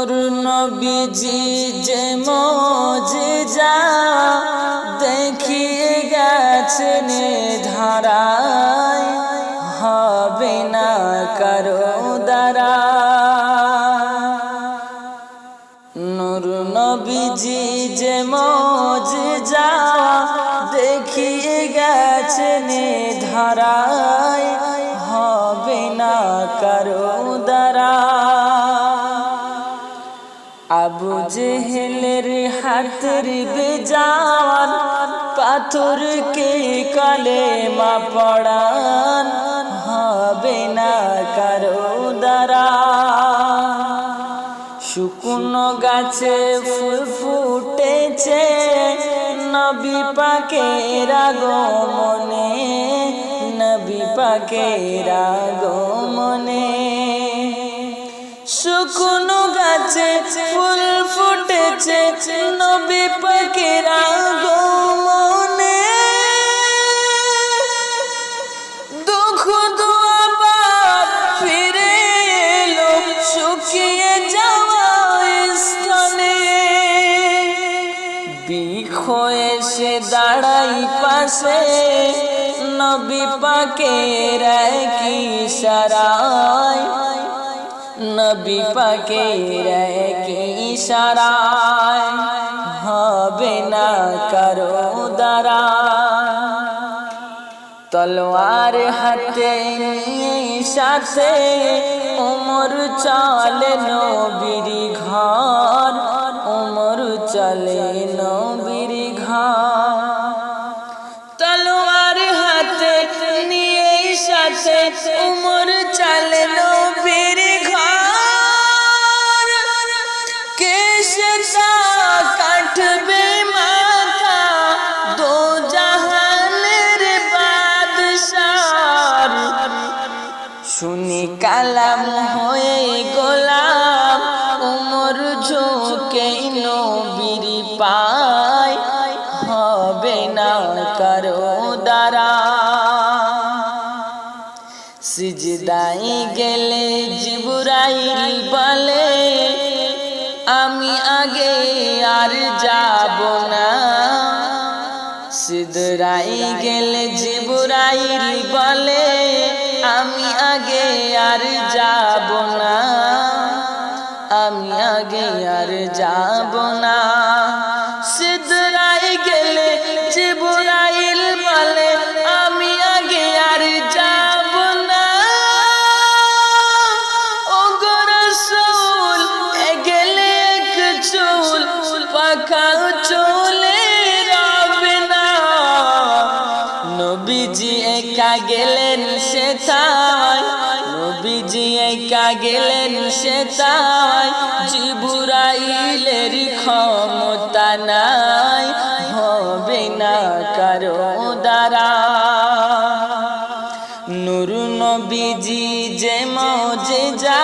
নূর নবীজি যে মুজিজা দেখিয়ে গেছেন ধারায়, হবে না কারো দ্বারা। নূর নবীজি যে মুজিজা দেখিয়ে গেছেন ধারায়, হবে না কারো দ্বারা। আবু জেহেলের হাতের বেজান পাথরকে কালেমা পড়ান, হবে না কারো দ্বারা। শুকনো গাছে ফুল ফুটেছে নবী পাকের আগমনে, নবী পাকের আগমনে। শুকনো গাছে ফুল ফুটেছে নবী পাকের আগমনে। দুঃখ দুয়াবার ফিরে এলো শুকিয়ে যাওয়া স্থলে। বৃক্ষ এসে দাঁড়াই পাশে নবী পাকের এক ইশারায়, নবী পাকের এক ইশারায়, হবে না কারো দ্বারা। তলোয়ার হাতে নিয়ে সাথে ওমর চলে নবীর ঘর, ওমর চলে নবীর ঘর। তলোয়ার হাতে নিয়ে সাথে ওমর চলে নবীর ঘর। কেশে তা কাটবে মাথা দো জাহানের বাদশার। শুনি কালাম হয়ে গোলাম ওমর ঝুঁকে নবীর পায়, হবে না কারো দ্বারা। সিজদায় গেলে জিবরাইল বলে আমি আগে আর যাব না। সিজদায় গেলে জিবরাইল বলে আমি আগে আর যাব না, আমি আগে আর যাব না। সিজদায় গেলে জিবরাইল বলে আমি আগে আর যাব না। ও গো রাসূল গেলে এক চুল পাকা চলে রবে না। নবীজি একা গেলেন সেথায়, নবীজি একা গেলেন সেথায়, জিবরাইলের ক্ষমতা নাই, হবে না কারো দ্বারা। নূর নবীজি যে মুজিজা